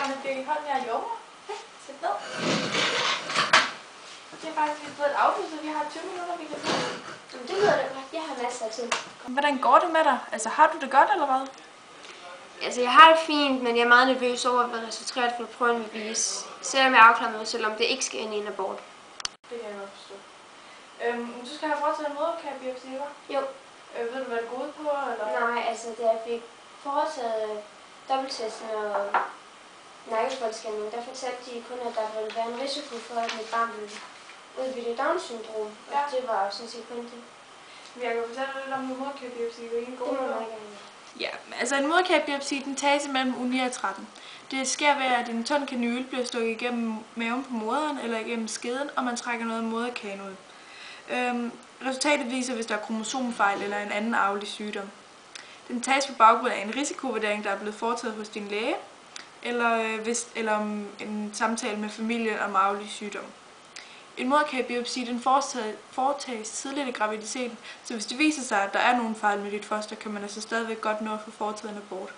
med Birgit Holm, jeg er jordmor. Sæt ned. Det er faktisk lige fået et afbud, så vi har 20 minutter, vi kan bruge. Jamen, det lyder da godt. Jeg har masser af tid. Hvordan går det med dig? Altså, har du det godt, eller hvad? Altså, jeg har det fint, men jeg er meget nervøs over, hvad resultatet for prøven vil vise. Selvom jeg afklarer mig selv, om det ikke skal ende i en abort. Det kan jeg godt forstå. Du skal have foretaget en moderkagebiopsi, hva'? Jo. Ved du, hvad det går ud på, eller? Nej, altså, da jeg fik foretaget dobbelttesten og nakkefoldsscanning, der fortalte de kun, at der ville være en risiko for, at mit barn ville udvikle Down-syndrom. Ja. Og det var sådan set kun det. Men jeg kan fortælle lidt om en moderkagebiopsi, hvad I går Det ud må på. man gerne. Ja, altså en moderkagebiopsi, den tages imellem uge 9 og 13. Det sker ved, at en tynd kanyle bliver stukket igennem maven på moderen eller igennem skeden, og man trækker noget af moderkagen ud. Resultatet viser, hvis der er kromosomfejl eller en anden arvelig sygdom. Den tages på baggrund af en risikovurdering, der er blevet foretaget hos din læge, eller en samtale med familien om arvelig sygdom. En moderkagebiopsi den foretages tidligt i graviditeten, så hvis det viser sig, at der er nogen fejl med dit foster, kan man altså stadigvæk godt nå at få foretaget en abort.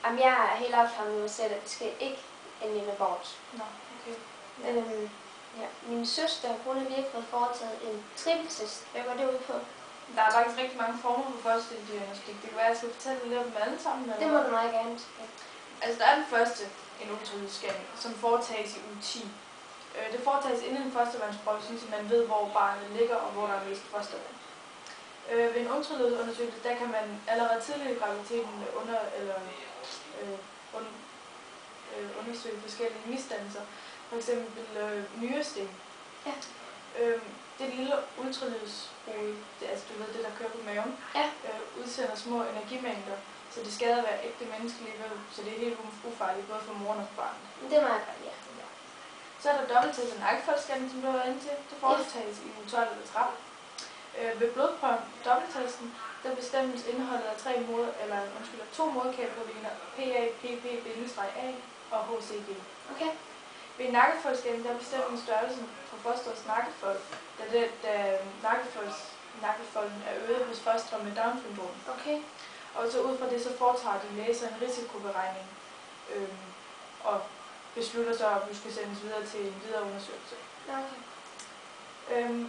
Jamen, jeg er helt optaget med mig selv, at det skal ikke ende i en abort. Nå, okay. Ja. Min søster, hun har lige fået foretaget en trippeltest. Hvad går det ud på? Der er faktisk rigtig mange former for fosterdiagnostik. Det kan være, at jeg skal fortælle lidt om dem alle sammen. Eller? Det må du meget gerne. Altså, der er den første, en ultralydsscanning, som foretages i uge 10. Det foretages inden en fostervandsprøve, så man ved, hvor barnet ligger og hvor der er mest fostervand. Ved en ultralydsundersøgelse, der kan man allerede tidligere i graviditeten undersøge forskellige misdannelser. For eksempel nyresten. Ja. Det lille ultralydshoved, altså du ved det, der kører på maven, ja. Udsender små energimængder, så det skader hver ægte menneskelig væv, så det er helt ufarligt, både for moren og for barnet. Det er meget godt, ja. Så er der dobbelttest af nakkefoldsscanning, som du har været inde til. Det foretages i uge 12 eller 13. Ved blodprøven, dobbelttesten, der bestemmes indholdet af to moderkageproteiner, PA, PP, -A og HCG. Okay. Ved nakkefoldsscanning, der bestemmes størrelsen på fosterets nakkefold, da nakkefolden er øget hos fostre med Down-syndrom. Okay. Og så ud fra det, så foretager de læser en risikoberegning og beslutter så, at du skal sendes videre til en videre undersøgelse. Okay.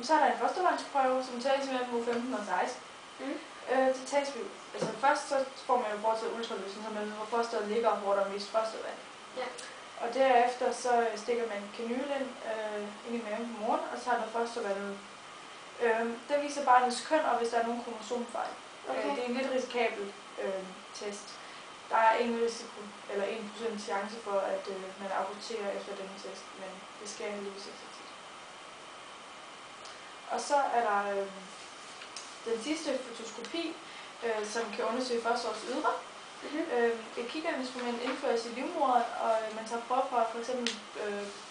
Så er der en fostervandsprøve, som tages mellem uge 15 og 16. Det tages vi altså først så får man jo foretaget ultralyd, så man ved, hvor fosteret ligger og hvor der er mest fostervand. Ja. Og derefter så stikker man kanyle ind i maven på moren, og så har der fostervand ud. Det viser barnets køn, og hvis der er nogen kromosomfejl. Okay. Det er en lidt risikabel test. Der er ingen risiko, eller 1% chance for, at man aborterer efter denne test, men det sker heldigvis ikke så tit. Og så er der den sidste fotoskopi, som kan undersøge fosterets ydre. Et kikkerinstrument indføres i livmoderen, og man tager prøver fra f.eks.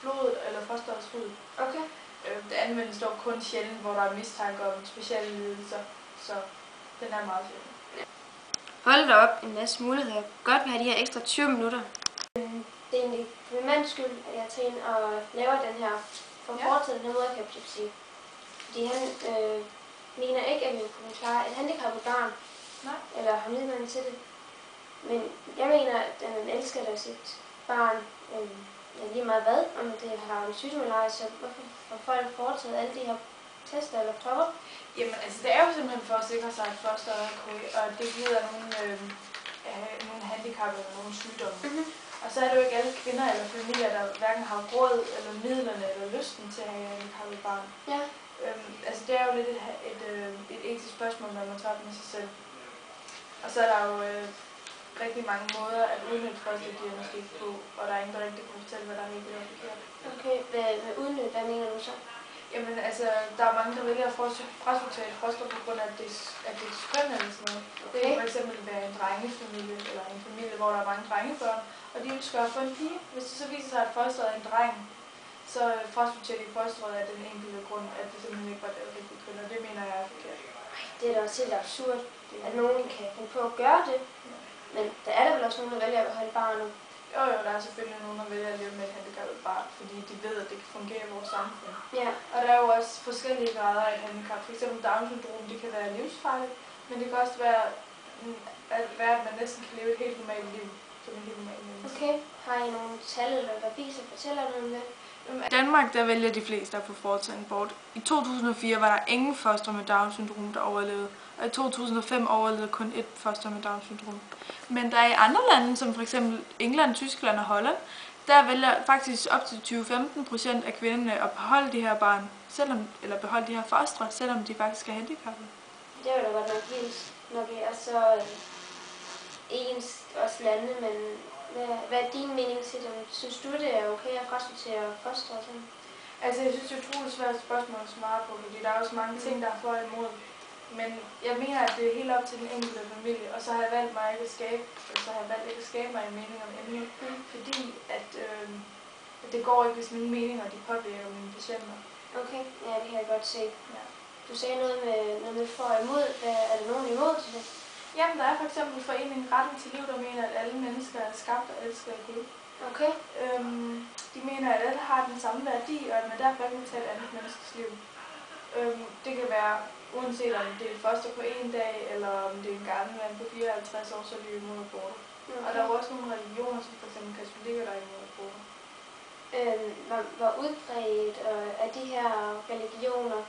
blodet eller fosterets hud. Okay. Det anvendes dog kun sjældent, hvor der er mistanke om specielle lidelser, så den er meget sjældent. Hold da op, en masse muligheder. Godt at have de her ekstra 20 minutter. Det er egentlig for min mands skyld, at jeg tager ind og laver den her foretaget den her moderkagebiopsi. Fordi han mener ikke, at vi kunne klare et handicappet barn. Nej. Eller har midlerne til det. Men jeg mener, at man elsker da sit barn lige meget hvad, om det har en sygdom eller ej, så hvorfor får folk foretaget alle de her tester eller prøver? Jamen altså det er jo simpelthen for at sikre sig, at fosteret er korrekt, og det giver nogle handicap eller nogle sygdomme. Og så er det jo ikke alle kvinder eller familier, der hverken har råd eller midlerne eller lysten til at have et handicappet barn. Ja. Altså det er jo lidt et etisk spørgsmål, man må træffe med sig selv. Og så er der jo rigtig mange måder at udnytte fosterdiagnostik på, og der er ingen, der rigtig kan fortælle, hvad der er rigtigt og forkert. Okay, med udnytte, hvad mener du så? Jamen altså, der er mange, der vælger at frasortere et foster på grund af, at det er skøn eller sådan noget. Okay. Det kan fx være en drengefamilie, eller en familie, hvor der er mange drengebørn, og de ønsker at få en pige. Hvis det så viser sig, at fosteret er en dreng, så frasorterer de fosteret af den enkelte grund, at det simpelthen ikke var det rigtige køn, og det mener jeg er forkert. Det er da også helt absurd, at nogen kan finde på at gøre det, men der er der vel også nogen, der vælger at holde barnet. Jo, der er selvfølgelig nogen, der vælger at leve med et handicappet barn, fordi de ved, at det kan fungere i vores samfund. Ja. Og der er jo også forskellige grader af handicap. For eksempel Down-syndrom, det kan være livsfarligt, men det kan også være, at man næsten kan leve et helt normalt liv. som en helt normal menneske. Okay. Har I nogle tal eller beviser, fortæller noget om det? I Danmark der vælger de fleste at få foretaget en abort. I 2004 var der ingen fostre med Down-syndrom, der overlevede, og i 2005 overlevede kun ét foster med Down-syndrom. Men der er i andre lande, som f.eks. England, Tyskland og Holland, der vælger faktisk op til 20-15% af kvinderne at beholde de her barn, eller beholde de her fostre, selvom de faktisk er handicappede. Det er jo da godt nok vildt, når vi er så ens os lande, men hvad er din mening til det? Synes du, det er okay at frasortere fostre og sådan? Altså, jeg synes, det er et utroligt svært spørgsmål at svare på, fordi der er også mange ting, der er for og imod. Men jeg mener, at det er helt op til den enkelte familie, og så har jeg valgt mig ikke at skabe mig en mening om emnet, fordi at det går ikke, hvis mine meninger de påvirker mine patienter. Okay, ja, det kan jeg godt se. Ja. Du sagde noget med for og imod. Er der nogen imod til det? Jamen, der er for eksempel foreningen Retten til Liv, der mener, at alle mennesker er skabt og elsket af Gud. Okay. De mener, at alle har den samme værdi, og at man derfor ikke kan tage et andet menneskes liv. Det kan være, uanset om det er et foster på en dag, eller om det er en gammel mand på 54 år, så er de imod aborter. Okay. Og der er også nogle religioner, som f.eks. katolikker, der er imod aborter. Hvor udbredt er de her religioner?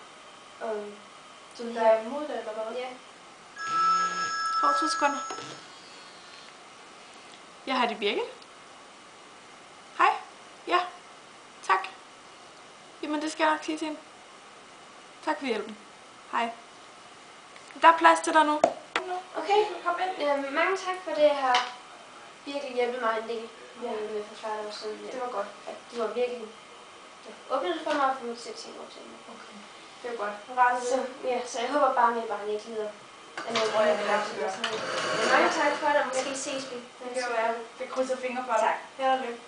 Som der er imod det, eller hvad? Ja. Hov, 2 sekunder. Jeg har det Birgit. Hej. Ja. Tak. Jamen, det skal jeg nok sige til hende. Tak for hjælpen. Hej. Der er plads til dig nu. Okay. Kom ind. Mange tak for det. Har virkelig hjulpet mig en del med at forklare det. Sådan, Det var godt. At du har virkelig åbnet det for mig og få mig til at tænke over tingene. Okay. Det var godt. Så jeg håber bare, at mit barn ikke lider. Mange tak for det, og måske ses vi. Det kan jo være. Det krydser fingre for dig. Tak. Held og lykke.